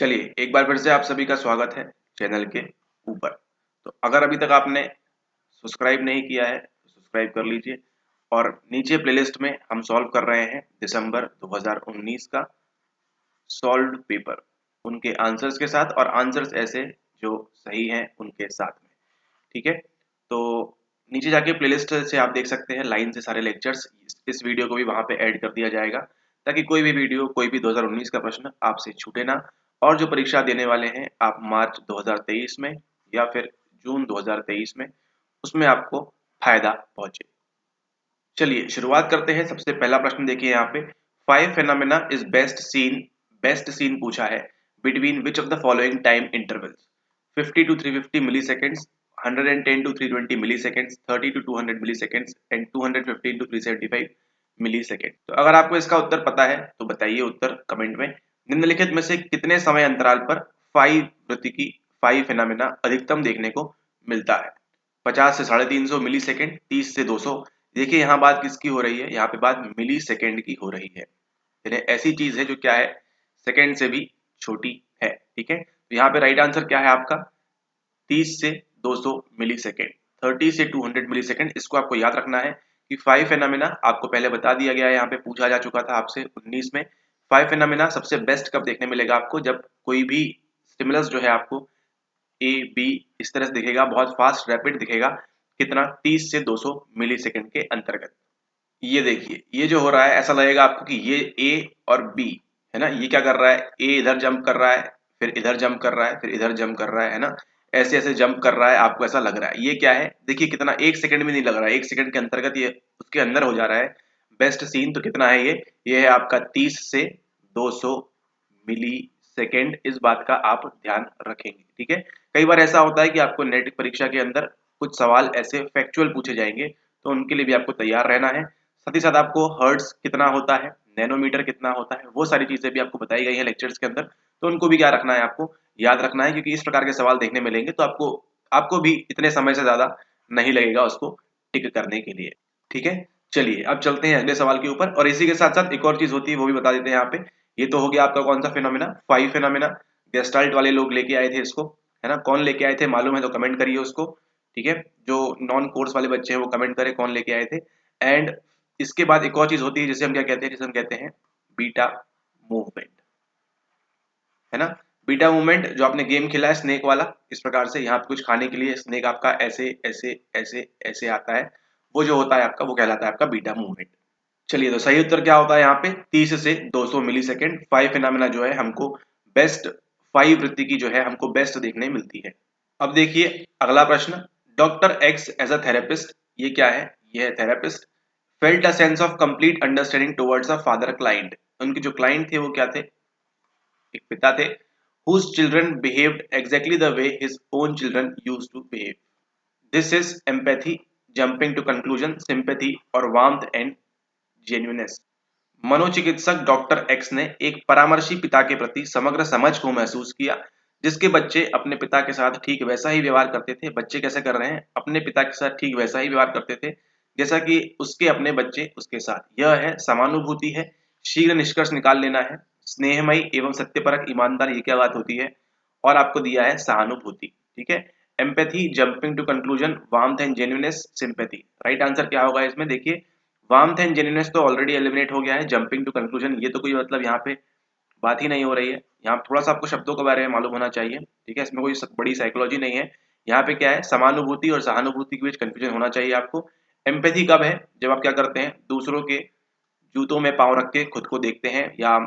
चलिए एक बार फिर से आप सभी का स्वागत है चैनल के ऊपर। तो अगर अभी तक आपने सब्सक्राइब नहीं किया है तो सब्सक्राइब कर लीजिए और नीचे प्लेलिस्ट में हम सॉल्व कर रहे हैं दिसंबर 2019 का सॉल्व्ड पेपर उनके आंसर्स के साथ और आंसर्स ऐसे जो सही हैं उनके साथ में। ठीक है, तो नीचे जाके प्लेलिस्ट से आप देख सकते हैं लाइन से सारे लेक्चर्स। इस वीडियो को भी वहां पे ऐड कर दिया जाएगा ताकि कोई भी वीडियो कोई भी 2019 का प्रश्न आपसे छूटे ना। और जो परीक्षा देने वाले हैं आप मार्च 2023 में या फिर जून 2023 में, उसमें आपको फायदा पहुंचे। चलिए शुरुआत करते हैं। सबसे पहला प्रश्न देखिए यहाँ पे, five phenomena is best seen पूछा है between which of the following time intervals? 50 to 350 milliseconds, 110 to 320 milliseconds, 30 to 200 milliseconds and 215 to 375 millisecond. तो अगर आपको इसका उत्तर पता है तो बताइए उत्तर कमेंट में। निम्नलिखित में से कितने समय अंतराल पर फाइव वृत्ति की फाइव फेनोमेना अधिकतम देखने को मिलता है? 50 से 350 मिलीसेकेंड, 30 से 200। देखिए यहाँ बात किसकी हो रही है, यहाँ पे बात मिली सेकेंड की हो रही है। यानी ऐसी चीज है जो क्या है, सेकेंड से भी छोटी है। ठीक है, तो यहाँ पे राइट आंसर क्या है आपका, 30 से 200 मिली सेकेंड, 30 से 200 मिली सेकेंड। इसको आपको याद रखना है कि फाइव फेनोमेना आपको पहले बता दिया गया है, यहाँ पे पूछा जा चुका था आपसे 19 में। फाइव फेनोमेना सबसे बेस्ट कब देखने मिलेगा आपको, जब कोई भी स्टिमुलस जो है आपको ए बी इस तरह से दिखेगा, बहुत फास्ट रैपिड दिखेगा। कितना, 30 से 200 मिली सेकेंड के अंतर्गत। ये देखिए ये जो हो रहा है ऐसा लगेगा आपको कि ये ए और बी है ना, ये क्या कर रहा है, ए इधर जंप कर रहा है, फिर इधर जंप कर रहा है, फिर इधर जंप कर रहा है ना, ऐसे ऐसे जंप कर रहा है, आपको ऐसा लग रहा है। ये क्या है, देखिए कितना, एक सेकंड में नहीं लग रहा है, एक सेकंड के अंतर्गत ये उसके अंदर हो जा रहा है। बेस्ट सीन तो कितना है ये है आपका 30 से 200 मिली सेकेंड। इस बात का आप ध्यान रखेंगे। ठीक है, कई बार ऐसा होता है कि आपको नेट परीक्षा के अंदर कुछ सवाल ऐसे फैक्चुअल पूछे जाएंगे, तो उनके लिए भी आपको तैयार रहना है। साथ ही साथ आपको हर्ट्ज कितना होता है, नैनोमीटर कितना होता है, वो सारी चीजें भी आपको बताई गई है लेक्चर्स के अंदर, तो उनको भी क्या रखना है, आपको याद रखना है। क्योंकि इस प्रकार के सवाल देखने मिलेंगे तो आपको आपको भी इतने समय से ज्यादा नहीं लगेगा उसको टिक करने के लिए। ठीक है, चलिए अब चलते हैं अगले सवाल के ऊपर। और इसी के साथ साथ एक और चीज होती है वो भी बता देते हैं यहाँ पे। ये तो हो गया आपका कौन सा फिनोमिना, फाइव फिनोमिना। गेस्टाल्ट वाले लोग लेके आए थे इसको, है ना, कौन लेके आए थे मालूम है तो कमेंट करिए उसको। ठीक है, जो नॉन कोर्स वाले बच्चे हैं वो कमेंट करें कौन लेके आए थे। एंड इसके बाद एक और चीज होती है जिसे हम क्या कहते हैं, जिसे हम कहते हैं बीटा मूवमेंट, है ना। बीटा मूवमेंट जो आपने गेम खेला है स्नेक वाला, इस प्रकार से यहाँ पे कुछ खाने के लिए स्नेक आपका ऐसे ऐसे ऐसे ऐसे आता है, वो जो होता है आपका वो कहलाता है आपका बीटा मूवमेंट। चलिए तो सही उत्तर क्या होता है यहाँ पे, 30 से 200 मिली सेकेंड। फाइव फिनोमेना जो है हमको बेस्ट, फाइव वृत्ति की जो है हमको बेस्ट देखने मिलती है। अब देखिए अगला प्रश्न, doctor X as a therapist, ये क्या है, ये है therapist, felt a sense of complete understanding towards a father client. उनके जो क्लाइंट थे वो क्या थे, एक पिता थे। whose children behaved exactly the way his own children used to behave. This is empathy, jumping to conclusion, sympathy or warmth and genuineness. मनोचिकित्सक डॉक्टर एक्स ने एक परामर्शी पिता के प्रति समग्र समझ को महसूस किया, जिसके बच्चे अपने पिता के साथ ठीक वैसा ही व्यवहार करते थे। बच्चे कैसे कर रहे हैं, अपने पिता के साथ ठीक वैसा ही व्यवहार करते थे जैसा कि उसके अपने बच्चे उसके साथ। यह है समानुभूति है, शीघ्र निष्कर्ष निकाल लेना है, स्नेहमयी एवं सत्यपरक ईमानदार, ये क्या बात होती है, और आपको दिया है सहानुभूति। ठीक है, empathy, jumping to conclusion, warmth and genuineness, sympathy. Right answer क्या होगा इसमें, देखिए वार्मथ एंड जेन्युइननेस तो ऑलरेडी एलिमिनेट हो गया है, जंपिंग टू कंक्लूजन ये तो कोई मतलब यहाँ पे बात ही नहीं हो रही है। यहाँ थोड़ा सा आपको शब्दों के बारे में मालूम होना चाहिए। ठीक है, इसमें कोई बड़ी साइकोलॉजी नहीं है। यहाँ पे क्या है, समानुभूति और सहानुभूति के बीच कंफ्यूजन होना चाहिए आपको। एम्पैथी कब है, जब आप क्या करते हैं, दूसरों के जूतों में पाँव रख के खुद को देखते हैं या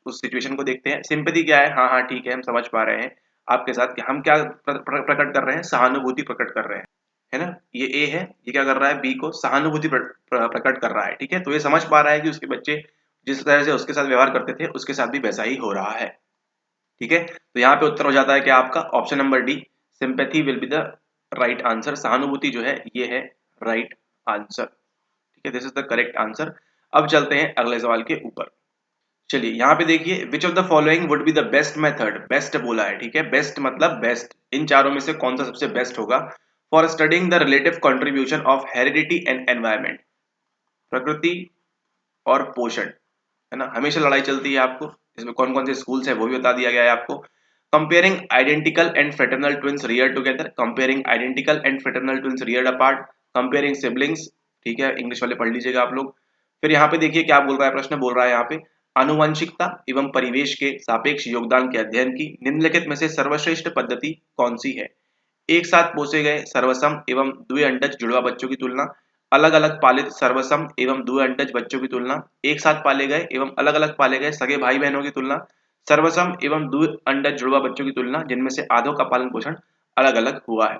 उस सिचुएशन को देखते हैं। सिंपैथी क्या है, हाँ हाँ ठीक है हम समझ पा रहे हैं आपके साथ कि हम क्या प्रकट कर रहे हैं, सहानुभूति प्रकट कर रहे हैं, है ना। ये ए है, ये क्या कर रहा है, बी को सहानुभूति प्रकट कर रहा है। ठीक है, तो ये समझ पा रहा है कि उसके बच्चे जिस तरह से उसके साथ व्यवहार करते थे उसके साथ भी वैसा ही हो रहा है। ठीक है, तो यहाँ पे उत्तर हो जाता है कि आपका option number D, sympathy will be the right answer. सहानुभूति जो है ये है राइट आंसर। ठीक है, this is the correct answer. अब चलते हैं अगले सवाल के ऊपर। चलिए यहाँ पे देखिए, विच of the following would be the best method, best बोला है। ठीक है, बेस्ट मतलब बेस्ट, इन चारों में से कौन सा सबसे बेस्ट होगा, for studying the relative contribution of heredity and environment. प्रकृति और पोषण, है ना, हमेशा लड़ाई चलती है आपको। इसमें कौन कौन से स्कूल्स है वो भी बता दिया गया है आपको। Comparing identical and fraternal twins reared together, comparing identical and fraternal twins reared apart, comparing siblings, ठीक है, इंग्लिश वाले पढ़ लीजिएगा आप लोग। फिर यहाँ पे देखिए क्या बोल रहा है, प्रश्न बोल रहा है यहाँ पे आनुवंशिकता एवं परिवेश के सापेक्ष योगदान के अध्ययन की निम्नलिखित में से सर्वश्रेष्ठ पद्धति कौन सी है। एक साथ पोसे गए सर्वसम एवं द्विअंडज जुड़वा बच्चों की तुलना, अलग अलग पालित सर्वसम एवं द्विअंडज बच्चों की तुलना, एक साथ पाले गए एवं अलग अलग पाले गए सगे भाई बहनों की तुलना, सर्वसम एवं द्विअंडज जुड़वा बच्चों की तुलना जिनमें से आधों का पालन पोषण अलग अलग हुआ है।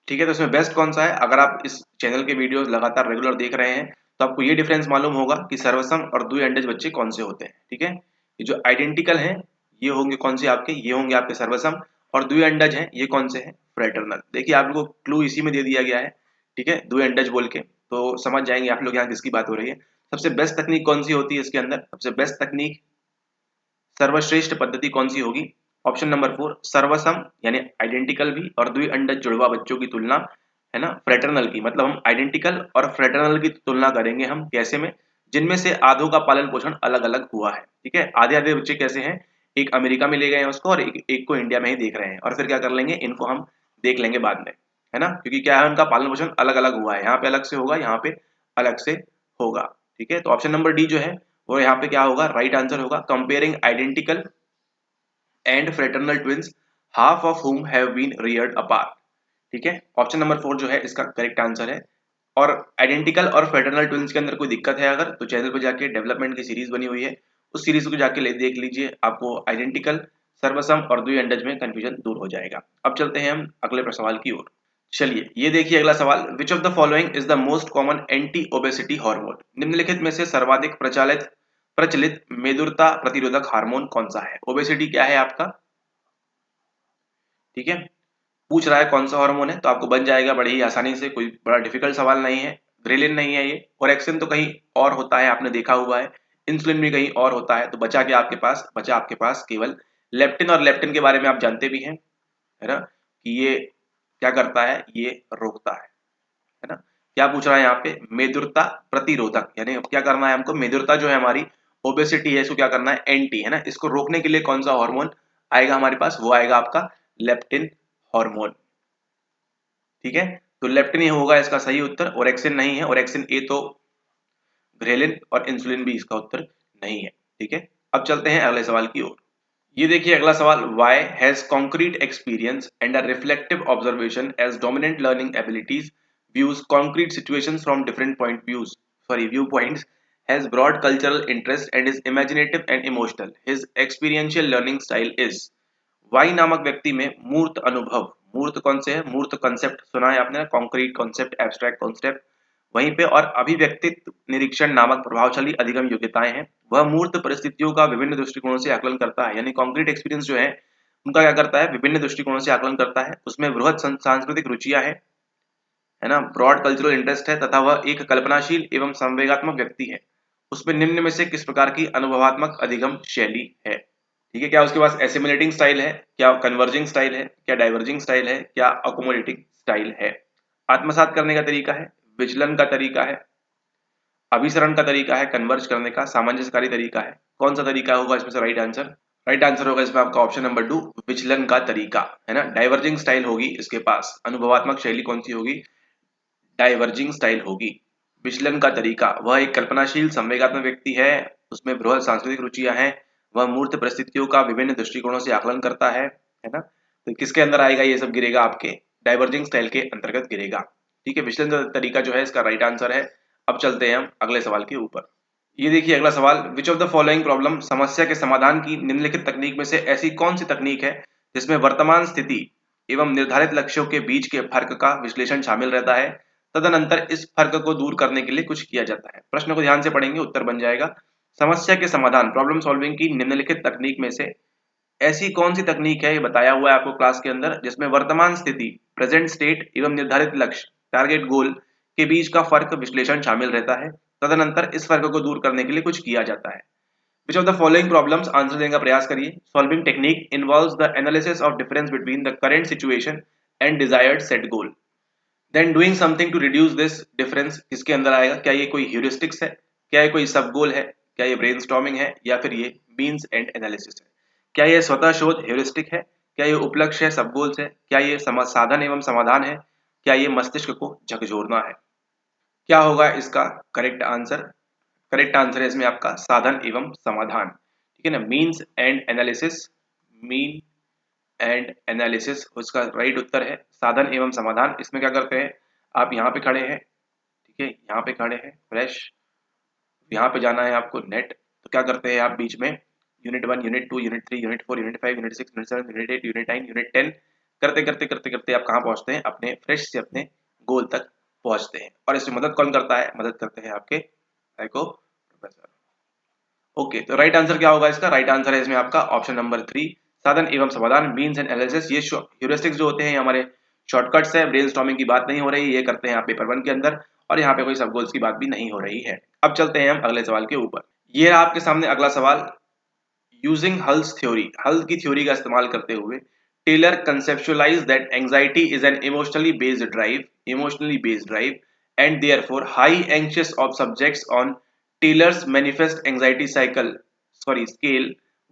ठीक है, तो इसमें बेस्ट कौन सा है? अगर आप इस चैनल के वीडियोस लगातार रेगुलर देख रहे हैं तो आपको ये डिफरेंस मालूम होगा कि सर्वसम और द्विअंडज बच्चे कौन से होते हैं। ठीक है, ये जो आइडेंटिकल हैं ये होंगे कौन से आपके, ये होंगे आपके सर्वसम, और द्विअंडज हैं ये कौन से हैं, फ्रेटर्नल। देखिए आप लोगों को क्लू इसी में दे दिया गया है। ठीक है, द्विअंडज बोल के तो समझ जाएंगे आप लोग यहाँ किसकी बात हो रही है। सबसे बेस्ट तकनीक कौन सी होती है इसके अंदर? सबसे बेस्ट तकनीक, सर्वश्रेष्ठ पद्धति कौन सी होगी? ऑप्शन नंबर 4 सर्वसम यानी आइडेंटिकल भी और द्विअंडज जुड़वा बच्चों की तुलना, है ना, फ्रेटर्नल की। मतलब हम आइडेंटिकल और फ्रेटर्नल की तुलना करेंगे हम कैसे में, जिनमें से आधों का पालन पोषण अलग अलग हुआ है। ठीक है, आधे आधे बच्चे कैसे हैं, एक अमेरिका में ले गए हैं उसको और एक को इंडिया में ही देख रहे हैं, और फिर क्या कर लेंगे, इनको हम देख लेंगे बाद में, है ना, क्योंकि क्या है उनका पालन पोषण अलग अलग हुआ है, यहाँ पे अलग से होगा, यहाँ पे अलग से होगा। ठीक है, तो ऑप्शन नंबर डी जो है वो यहाँ पे क्या होगा, राइट आंसर होगा। Comparing identical and fraternal twins half of whom have been reared apart। ठीक है, ऑप्शन नंबर 4 जो है इसका करेक्ट आंसर है। और आइडेंटिकल और फ्रेटर्नल ट्विंस के अंदर कोई दिक्कत है अगर, तो चैनल पर जाके डेवलपमेंट की सीरीज बनी हुई है, उस सीरीज को जाके देख लीजिए, आपको आइडेंटिकल, सर्वसम और द्विअंडज में कंफ्यूजन दूर हो जाएगा। अब चलते हैं हम अगले सवाल की ओर। चलिए ये देखिए अगला सवाल, विच of the following is the most common anti obesity hormone. निम्नलिखित में से सर्वाधिक प्रचलित मेदुरता प्रतिरोधक हार्मोन कौन सा है। ओबेसिटी क्या है आपका, ठीक है, पूछ रहा है कौन सा हार्मोन है, तो आपको बन जाएगा बड़े ही आसानी से, कोई बड़ा डिफिकल्ट सवाल नहीं है। ग्रेलिन नहीं है ये, ओरेक्सिन तो कहीं और होता है आपने देखा हुआ है, इंसुलिन भी कहीं और होता है, तो बचा आपके पास केवल लेप्टिन, और लेप्टिन के बारे में आप जानते भी हैं, है ना, कि ये क्या करता है, ये रोकता है ना। क्या पूछ रहा है यहाँ पे, मेदुरता प्रतिरोधक, यानी क्या करना है हमको, मेदुरता जो है हमारी ओबेसिटी है इसको क्या करना है, एंटी, है ना, इसको रोकने के लिए कौन सा हार्मोन आएगा हमारे पास, वो आएगा आपका लेप्टिन हार्मोन। ठीक है, तो लेप्टिन ही होगा इसका सही उत्तर, ओरेक्सिन नहीं है, ओरेक्सिन ए तो ग्रेलिन और इंसुलिन भी इसका उत्तर नहीं है। ठीक है, अब चलते हैं अगले सवाल की ओर। ये देखिए अगला सवाल, why has concrete experience and a reflective observation as dominant learning abilities views concrete situations from different viewpoints, has broad cultural interest and is imaginative and emotional, his experiential learning style is। Y नामक व्यक्ति में मूर्त अनुभव, मूर्त कौन से है, मूर्त कॉन्सेप्ट सुना है आपने, कॉन्क्रीट कॉन्सेप्ट, एब्स्ट्रैक्ट कॉन्सेप्ट, वहीं पे और अभिव्यक्तित्व निरीक्षण नामक प्रभावशाली अधिगम योग्यताएं हैं। वह मूर्त परिस्थितियों का विभिन्न दृष्टिकोणों से आकलन करता है, यानी कॉन्क्रीट एक्सपीरियंस जो है उनका क्या करता है, विभिन्न दृष्टिकोणों से आकलन करता है, उसमें बृहद सांस्कृतिक रुचियां हैं, है ना, ब्रॉड कल्चरल इंटरेस्ट है, तथा वह एक कल्पनाशील एवं संवेगात्मक व्यक्ति है। उसमें निम्न में से किस प्रकार की अनुभवात्मक अधिगम शैली है। ठीक है, क्या उसके पास एसिमिलेटिंग स्टाइल है, क्या कन्वर्जिंग स्टाइल है, क्या डाइवर्जिंग स्टाइल है, क्या अकोमोडेटिंग स्टाइल है। आत्मसात करने का तरीका है, विचलन का तरीका है, अभिसरण का तरीका है, कन्वर्ज करने का सामंजस्यकारी तरीका है, कौन सा तरीका होगा इसमें से राइट आंसर? राइट आंसर होगा इसमें आपका ऑप्शन नंबर 2 विचलन का तरीका, है ना, डाइवर्जिंग स्टाइल होगी इसके पास। अनुभवात्मक शैली कौन सी होगी, डाइवर्जिंग स्टाइल होगी। विचलन का तरीका, वह एक कल्पनाशील संवेगात्मक व्यक्ति है, उसमें बृहद सांस्कृतिक रुचियां हैं, वह मूर्त परिस्थितियों का विभिन्न दृष्टिकोणों से आकलन करता है ना, तो किसके अंदर आएगा ये सब, गिरेगा आपके डाइवर्जिंग स्टाइल के अंतर्गत गिरेगा। ठीक है, विचलन का तरीका जो है इसका राइट आंसर है। अब चलते हैं हम अगले सवाल के ऊपर। ये देखिए अगला सवाल, विच ऑफ द फॉलोइंग प्रॉब्लम, समस्या के समाधान की निम्नलिखित तकनीक में से ऐसी कौन सी तकनीक है जिसमें वर्तमान स्थिति एवं निर्धारित लक्ष्यों के बीच के फर्क का विश्लेषण शामिल रहता है, तदनंतर इस फर्क को दूर करने के लिए कुछ किया जाता है। प्रश्न को ध्यान से पढ़ेंगे उत्तर बन जाएगा। समस्या के समाधान, प्रॉब्लम सॉल्विंग की निम्नलिखित तकनीक में से ऐसी कौन सी तकनीक है, ये बताया हुआ है आपको क्लास के अंदर, जिसमें वर्तमान स्थिति, प्रेजेंट स्टेट एवं निर्धारित लक्ष्य, टारगेट गोल के बीच का फर्क विश्लेषण शामिल रहता है, तदनंतर इस फर्क को दूर करने के लिए कुछ किया जाता है। Which of the following problems answer देने का प्रयास करिए। Solving technique involves the analysis of difference between the current situation and desired set goal. Then doing something to reduce this difference किसके अंदर आएगा? क्या ये कोई heuristics है? क्या ये कोई सब गोल है? क्या ये brainstorming है? या फिर ये means and analysis है? क्या ये स्वतः शोध heuristic है क्या ये उपलक्ष्य है, सब गोल्स है, क्या ये साधन एवं समाधान है, क्या ये मस्तिष्क को झकझोरना है? क्या होगा इसका करेक्ट आंसर? करेक्ट आंसर है इसमें आपका साधन एवं समाधान, ठीक है ना, means and analysis, mean and analysis उसका राइट उत्तर है, साधन एवं समाधान। इसमें क्या करते हैं, आप यहाँ पे खड़े हैं, ठीक है, यहाँ पे खड़े हैं फ्रेश, यहाँ पे जाना है आपको नेट, तो क्या करते हैं आप बीच में unit 1, unit 2, unit 3, unit 4, unit 5, unit 6, unit 7, unit 8, unit 9, unit 10 करते करते करते करते आप कहाँ पहुँचते हैं, अपने फ्रेश से अपने गोल तक पहुँचते हैं। और इसमें मदद कौन करता है, मदद करते हैं आपके साइको प्रोफेसर। ओके, तो राइट आंसर क्या होगा इसका? राइट आंसर है इसमें आपका ऑप्शन नंबर 3, साधन एवं समाधान, मीन्स एंड एनालिसिस। ये ह्यूरिस्टिक्स जो होते हैं हमारे शॉर्टकट्स है, ब्रेनस्टॉर्मिंग की बात नहीं हो रही, ये करते हैं आप पेपर 1 के अंदर, और यहाँ पे कोई सब गोल्स की बात भी नहीं हो रही है। अब चलते हैं हम अगले सवाल के ऊपर। ये रहा आपके सामने अगला सवाल। यूजिंग हल्स थ्योरी, हल की थ्योरी का इस्तेमाल करते हुए Taylor conceptualize that anxiety is an emotionally based drive and therefore high anxious of subjects on Taylor's manifest anxiety scale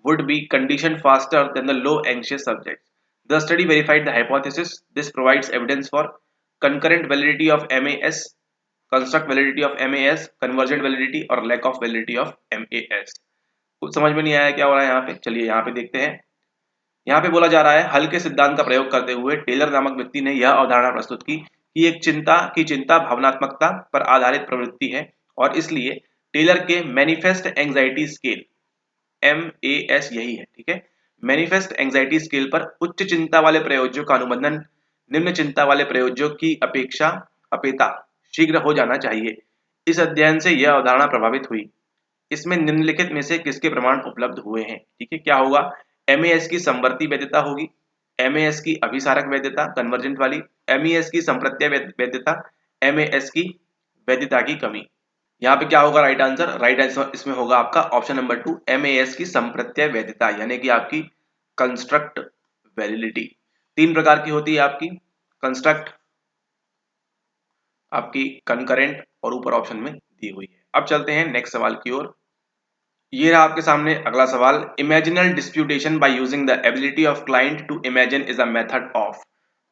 would be conditioned faster than the low anxious subjects. The study verified the hypothesis. This provides evidence for concurrent validity of MAS, construct validity of MAS, convergent validity और lack of validity of MAS. कुछ समझ में नहीं आया क्या हो रहा है यहाँ पे? चलिए यहाँ पे देखते हैं। यहाँ पे बोला जा रहा है हल के सिद्धांत का प्रयोग करते हुए टेलर नामक व्यक्ति ने यह अवधारणा प्रस्तुत की कि एक चिंता भावनात्मकता पर आधारित प्रवृत्ति है और इसलिए टेलर के मैनिफेस्ट एंजाइटी स्केल MAS यही है, ठीक है, मैनिफेस्ट एंजाइटी स्केल पर उच्च चिंता वाले प्रयोज्यों का अनुबंधन निम्न चिंता वाले प्रयोज्यों की अपेक्षा शीघ्र हो जाना चाहिए। इस अध्ययन से यह अवधारणा प्रभावित हुई। इसमें निम्नलिखित में से किसके प्रमाण उपलब्ध हुए हैं? ठीक है, क्या होगा? MAS की समवर्ती वैधता होगी, MAS की अभिसारक वैधता कन्वर्जेंट वाली, MAS की संप्रत्यय वैधता, MAS की वैधता की कमी। यहाँ पे क्या होगा राइट आंसर? राइट आंसर इसमें होगा आपका ऑप्शन नंबर 2, MAS की संप्रत्यय वैधता, यानी कि आपकी कंस्ट्रक्ट वैलिडिटी। 3 प्रकार की होती है आपकी, कंस्ट्रक्ट, आपकी कंकरेंट और ऊपर ऑप्शन में दी हुई है। अब चलते हैं नेक्स्ट सवाल की ओर। ये रहा आपके सामने अगला सवाल। Imaginal disputation by using the ability of client to imagine is a method of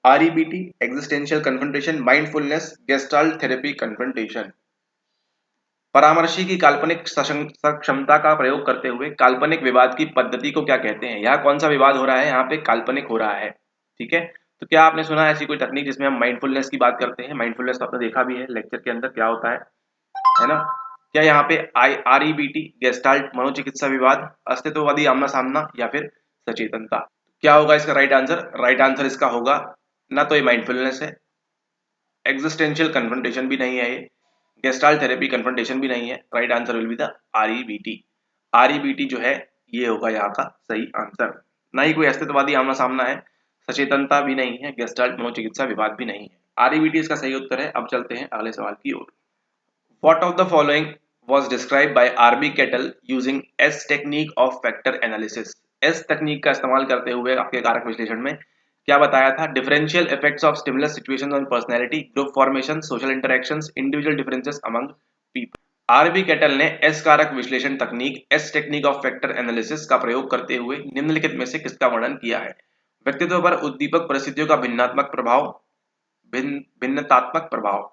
REBT, existential confrontation, mindfulness, gestalt therapy confrontation. परामर्शी की काल्पनिक क्षमता का प्रयोग करते हुए काल्पनिक विवाद की पद्धति को क्या कहते हैं? यहाँ कौन सा विवाद हो रहा है? यहाँ पे काल्पनिक हो रहा है, ठीक है। तो क्या आपने सुना है ऐसी कोई तकनीक जिसमें हम माइंडफुलनेस की बात करते हैं? माइंडफुलनेस तो आपने देखा भी है लेक्चर के अंदर क्या होता है ना। क्या यहाँ पे REBT, गेस्टाल्ट, मनोचिकित्सा विवाद, अस्तित्ववादी आमना सामना या फिर सचेतनता? क्या होगा इसका राइट आंसर? राइट आंसर इसका होगा ना तो ये माइंडफुलनेस है, एग्जिस्टेंशियल कन्फ्रंटेशन भी नहीं है, ये गेस्टाल्ट थेरेपी कन्फ्रंटेशन भी नहीं है। Right answer will be the REBT। REBT जो है ये होगा यहाँ का सही आंसर। ना ही कोई अस्तित्ववादी आमना सामना है, सचेतनता भी नहीं है, गेस्टाल्ट मनोचिकित्सा विवाद भी नहीं है। REBT इसका सही उत्तर है। अब चलते हैं अगले सवाल की ओर। What of the following was described by RB Kettle using S technique of factor analysis? S तकनीक का इस्तेमाल करते हुए आपके कारक विश्लेषण में क्या बताया था? Differential effects of stimulus situations on personality, group formation, social interactions, individual differences among people. RB Cattell ने एस कारक विश्लेषण तकनीक, S technique of factor analysis का प्रयोग करते हुए निम्नलिखित में से किसका वर्णन किया है? व्यक्तित्व पर उद्दीपक परिस्थितियों का भिन्नतात्मक प्रभाव,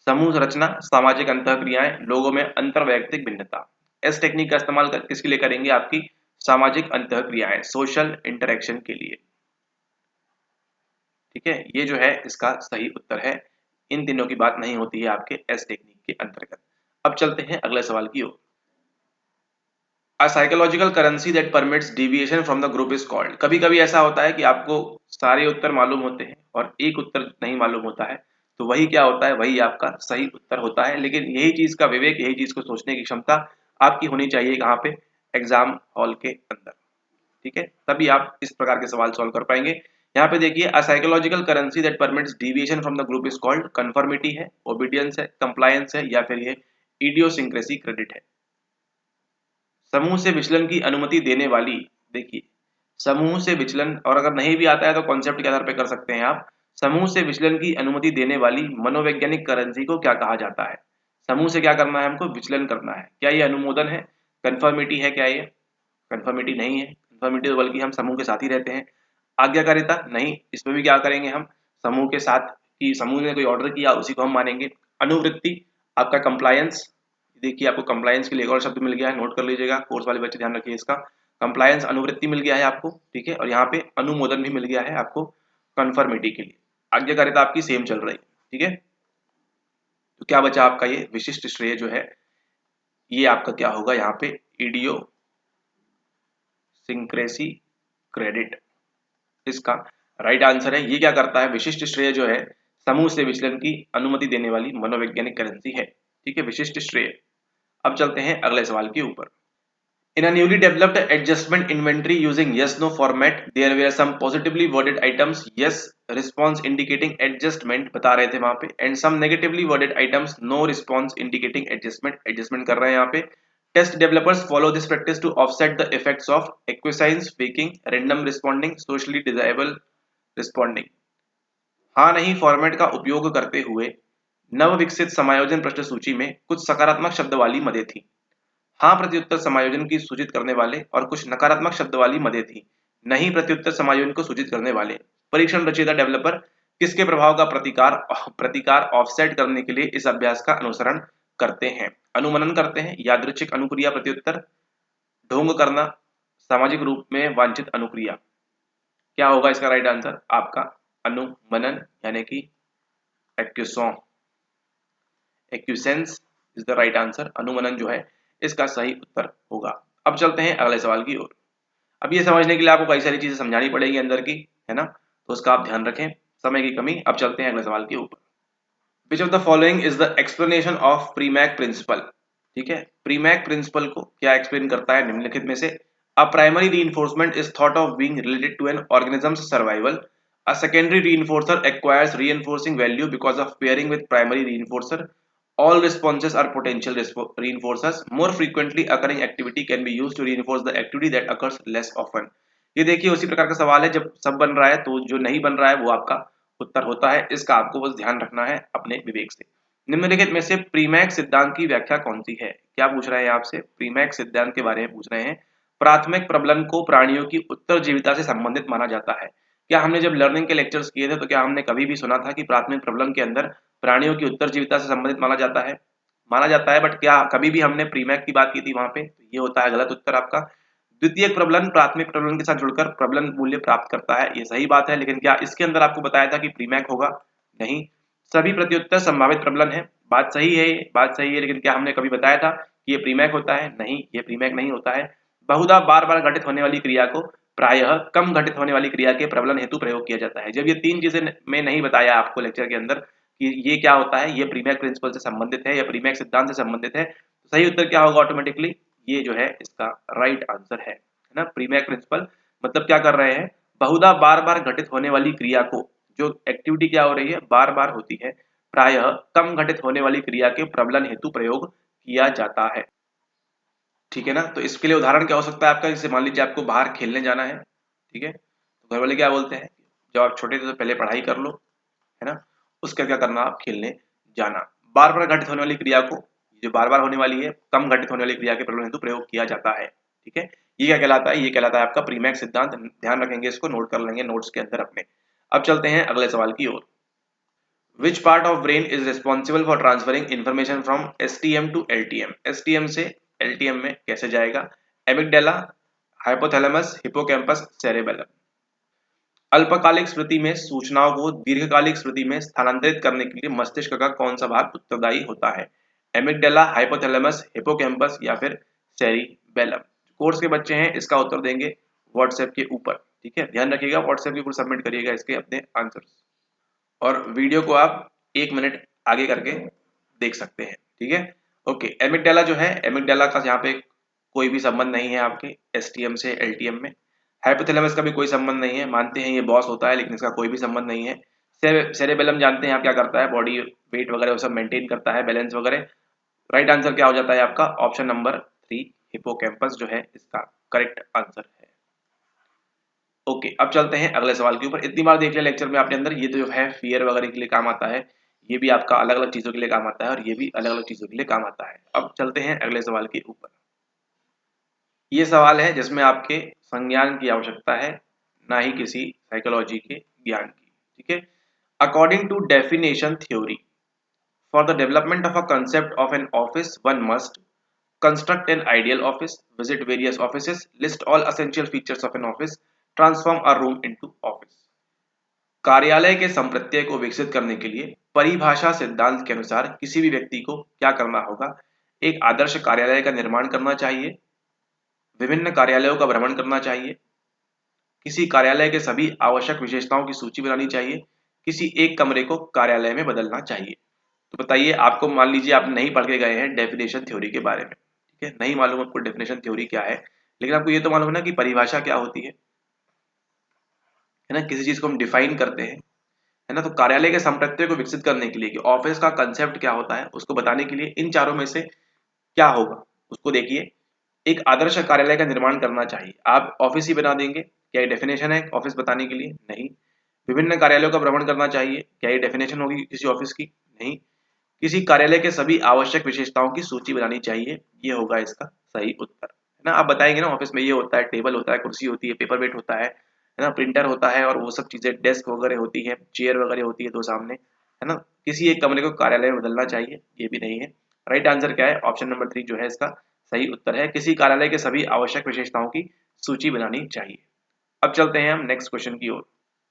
समूह रचना, सामाजिक अंतःक्रियाएं, लोगों में अंतरवैयक्तिक भिन्नता। एस टेक्निक का इस्तेमाल किसके लिए करेंगे? आपकी सामाजिक अंतःक्रियाएं, सोशल इंटरेक्शन के लिए, ठीक है। ये जो है इसका सही उत्तर है। इन तीनों की बात नहीं होती है आपके एस टेक्निक के अंतर्गत। अब चलते हैं अगले सवाल की ओर। A psychological currency that permits deviation from the group is called। कभी कभी ऐसा होता है कि आपको सारे उत्तर मालूम होते हैं और एक उत्तर नहीं मालूम होता है, तो वही क्या होता है? वही आपका सही उत्तर होता है। लेकिन यही चीज का विवेक, यही चीज को सोचने की क्षमता आपकी होनी चाहिए कहाँ पे? एग्जाम हॉल के अंदर, ठीक है, तभी आप इस प्रकार के सवाल सॉल्व कर पाएंगे। यहाँ पे देखिए, a psychological currency that permits deviation from the group is called conformity है, ओबीडियंस है, कंप्लायंस है या फिर ये इडियोसिंक्रेसी क्रेडिट है। समूह से विचलन की अनुमति देने वाली, देखिए समूह से विचलन, और अगर नहीं भी आता है तो कॉन्सेप्ट के आधार पर कर सकते हैं आप। समूह से विचलन की अनुमति देने वाली मनोवैज्ञानिक करेंसी को क्या कहा जाता है? समूह से क्या करना है हमको? विचलन करना है। क्या ये अनुमोदन है? कंफर्मिटी है क्या ये? कंफर्मिटी नहीं है, कंफर्मिटी तो बल्कि हम समूह के साथ ही रहते हैं। आज्ञाकारिता नहीं, इसमें भी क्या करेंगे हम, समूह के साथ कि समूह ने कोई ऑर्डर किया उसी को हम मानेंगे। अनुवृत्ति आपका कंप्लायंस, देखिए आपको कंप्लायंस के लिए एक और शब्द मिल गया है, नोट कर लीजिएगा, कोर्स वाले बच्चे ध्यान रखिए इसका। कंप्लायंस अनुवृत्ति मिल गया है आपको, ठीक है, और यहाँ पे अनुमोदन भी मिल गया है आपको कन्फर्मिटी के लिए। आज्ञाकारिता आपकी सेम चल रही है, ठीक है। तो क्या बचा आपका, ये विशिष्ट श्रेय जो है ये आपका क्या होगा यहाँ पे, इडियोसिंक्रेसी क्रेडिट इसका राइट आंसर है। ये क्या करता है, विशिष्ट श्रेय जो है समूह से विचलन की अनुमति देने वाली मनोवैज्ञानिक करेंसी है, ठीक है, विशिष्ट श्रेय। अब चलते हैं अगले सवाल के ऊपर। In a newly developed adjustment inventory using yes/no format, there were some positively worded items, yes response indicating adjustment बता रहे थे वहां पे, and some negatively worded items, no response indicating adjustment, adjustment कर रहे हैं यहाँ पे। Test developers follow this practice to offset the effects of acquiescence, faking, random responding, socially desirable responding। हाँ नहीं फॉर्मेट का उपयोग करते हुए नव विकसित समायोजन प्रश्न सूची में कुछ सकारात्मक शब्द वाली मदें थी। हाँ प्रत्युत्तर समायोजन की सूचित करने वाले और कुछ नकारात्मक शब्द वाली मदें थी। नहीं प्रत्युत्तर समायोजन को सूचित करने वाले। परीक्षण रचयिता डेवलपर किसके प्रभाव का प्रतिकार ऑफसेट करने के लिए इस अभ्यास का अनुसरण करते हैं, अनुमनन करते हैं। यादृच्छिक अनुक्रिया प्रत्युत्तर, ढोंग करना, सामाजिक रूप में वांछित अनुक्रिया। क्या होगा इसका राइट आंसर आपका अनुमनन यानी कि acquiescence is the right answer. अनुमनन जो है इसका सही उत्तर होगा। अब चलते हैं अगले सवाल की ओर। अब ये समझने के लिए आपको कई सारी चीजें समझानी पड़ेगी अंदर की, है ना, तो उसका आप ध्यान रखें, समय की कमी। अब चलते हैं अगले सवाल के ऊपर। Which of the following is the explanation of Premack principle, ठीक है। प्रीमैक प्रिंसिपल को क्या एक्सप्लेन करता है, निम्नलिखित में से a primary reinforcement is thought of being related to an organism's survival, a secondary reinforcer acquires reinforcing value because of pairing with primary reinforcer, all responses are potential reinforcers, more frequently occurring activity can be used to reinforce the activity that occurs less often। ये देखिए उसी प्रकार का सवाल है, जब सब बन रहा है तो जो नहीं बन रहा है वो आपका उत्तर होता है। इसका आपको बस ध्यान रखना है अपने विवेक से। निम्नलिखित में से प्रीमैक सिद्धांत की व्याख्या कौन सी है, क्या पूछ रहे हैं आपसे, प्रीमैक सिद्धांत के बारे में पूछ रहे हैं। प्राथमिक प्रबलन को प्राणियों की उत्तरजीविता से संबंधित माना जाता है। क्या हमने जब लर्निंग के लेक्चर्स किए थे तो क्या हमने कभी भी सुना था कि प्राथमिक प्रबलन के अंदर प्राणियों की उत्तरजीविता से संबंधित माना जाता है? माना जाता है, बट क्या कभी भी हमने प्रीमैक की बात की थी वहां पे? तो ये होता है गलत उत्तर आपका। द्वितीय प्रबलन प्राथमिक प्रबलन के साथ जुड़कर प्रबलन मूल्य प्राप्त करता है, ये सही बात है, लेकिन क्या इसके अंदर आपको बताया था कि प्रीमैक होगा? नहीं। सभी प्रत्युत्तर संभावित प्रबलन है, बात सही है, बात सही है, लेकिन क्या हमने कभी बताया था कि ये प्रीमैक होता है? नहीं, ये प्रीमैक नहीं होता है। बहुधा बार बार घटित होने वाली क्रिया को प्रायः कम घटित होने वाली क्रिया के प्रबलन हेतु प्रयोग किया जाता है। जब ये तीन चीजें मैं नहीं बताया आपको लेक्चर के अंदर कि ये क्या होता है, ये प्रीमैक प्रिंसिपल से संबंधित है या प्रीमैक सिद्धांत से संबंधित है, तो सही उत्तर क्या होगा ऑटोमेटिकली, ये जो है इसका राइट आंसर है ना। प्रीमैक प्रिंसिपल मतलब क्या कर रहे हैं, बहुधा बार बार घटित होने वाली क्रिया को, जो एक्टिविटी क्या हो रही है बार बार होती है, प्रायः कम घटित होने वाली क्रिया के प्रबलन हेतु प्रयोग किया जाता है, ठीक है ना। तो इसके लिए उदाहरण क्या हो सकता है आपका, जैसे मान लीजिए आपको बाहर खेलने जाना है, ठीक है, तो घर वाले क्या बोलते हैं, जब आप छोटे थे तो पहले पढ़ाई कर लो, है ना, उसका क्या करना, आप खेलने जाना। बार बार घटित होने वाली क्रिया को, जो बार बार होने वाली है, कम घटित होने वाली क्रिया के प्रबलन हेतु प्रयोग किया जाता है, ठीक है। ये क्या कहलाता है, ये कहलाता है आपका प्रीमैक सिद्धांत। ध्यान रखेंगे, इसको नोट कर लेंगे नोट्स के अंदर अपने। अब चलते हैं अगले सवाल की ओर। Which part of brain is responsible for transferring information from STM to LTM, STM से एलटीएम में कैसे जाएगा? Amygdala, hypothalamus, hippocampus, cerebellum. अल्पकालिक स्मृति में सूचनाओं को दीर्घकालिक स्मृति में स्थानांतरित करने के लिए मस्तिष्क का कौन सा भाग उत्तरदायी होता है? एमिगडाला, हाइपोथैलेमस, हिपोकैम्पस या फिर सेरिबेलम। कोर्स के बच्चे हैं इसका उत्तर देंगे व्हाट्सएप के ऊपर, ठीक है, ध्यान रखिएगा व्हाट्सएप के ऊपर सबमिट करिएगा इसके अपने आंसर्स, और वीडियो को आप 1 मिनट आगे करके देख सकते हैं, ठीक है। ओके, एमिगडाला जो है, एमिगडाला का यहाँ पे कोई भी संबंध नहीं है आपके एसटीएम से एलटीएम में। हाइपोथैलेमस का भी कोई संबंध नहीं है, मानते हैं ये बॉस होता है, लेकिन इसका कोई भी संबंध नहीं है। सेरेबेलम जानते हैं आप क्या करता है, बॉडी वेट वगैरह वो सब मेंटेन करता है, बैलेंस वगैरह। राइट आंसर क्या हो जाता है आपका ऑप्शन नंबर 3, हिपोकैम्पस जो है इसका करेक्ट आंसर है। ओके, अब चलते हैं अगले सवाल के ऊपर। इतनी बार देख लिया लेक्चर में आपने अंदर, ये जो है फियर वगैरह के लिए काम आता है, ये भी आपका अलग अलग चीजों के लिए काम आता है, और ये भी अलग अलग चीजों के लिए काम आता है। अब चलते हैं अगले सवाल के ऊपर। ये सवाल है जिसमें आपके संज्ञान की आवश्यकता है, ना ही किसी साइकोलॉजी के ज्ञान की। ठीक है। According to definition theory, for the development of a concept of an office one must construct an ideal office, visit various offices, list all essential features of an office, transform a room into office। कार्यालय के संप्रत्यय को विकसित करने के लिए परिभाषा सिद्धांत के अनुसार किसी भी व्यक्ति को क्या करना होगा? एक आदर्श कार्यालय का निर्माण करना चाहिए, विभिन्न कार्यालयों का भ्रमण करना चाहिए, किसी कार्यालय के सभी आवश्यक विशेषताओं की सूची बनानी चाहिए, किसी एक कमरे को कार्यालय में बदलना चाहिए। तो बताइए, आपको मान लीजिए आप नहीं पढ़ के गए हैं डेफिनेशन थ्योरी के बारे में, ठीक है, नहीं मालूम आपको डेफिनेशन थ्योरी क्या है, लेकिन आपको ये तो मालूम है ना कि परिभाषा क्या होती है ना, किसी चीज को हम डिफाइन करते हैं, है ना। तो कार्यालय के संप्रत्यय को विकसित करने के लिए कि ऑफिस का कंसेप्ट क्या होता है उसको बताने के लिए इन चारों में से क्या होगा उसको देखिए। एक आदर्श कार्यालय का निर्माण करना चाहिए, आप ऑफिस ही बना देंगे, क्या ये डेफिनेशन है ऑफिस बताने के लिए? नहीं। विभिन्न कार्यालयों का भ्रमण करना चाहिए, क्या ये डेफिनेशन होगी किसी ऑफिस की? नहीं। किसी कार्यालय के सभी आवश्यक विशेषताओं की सूची बनानी चाहिए, ये होगा इसका सही उत्तर, है ना। आप बताएंगे ना ऑफिस में ये होता है, टेबल होता है, कुर्सी होती है, पेपर वेट होता है ना, प्रिंटर होता है और वो सब चीजें, डेस्क वगैरह होती है, चेयर वगैरह होती है दो सामने, है ना। किसी एक कमरे को कार्यालय में बदलना चाहिए, ये भी नहीं है। राइट आंसर क्या है? ऑप्शन नंबर 3 जो है इसका सही उत्तर है, किसी कार्यालय के सभी आवश्यक विशेषताओं की सूची बनानी चाहिए। अब चलते हैं हम नेक्स्ट क्वेश्चन की ओर।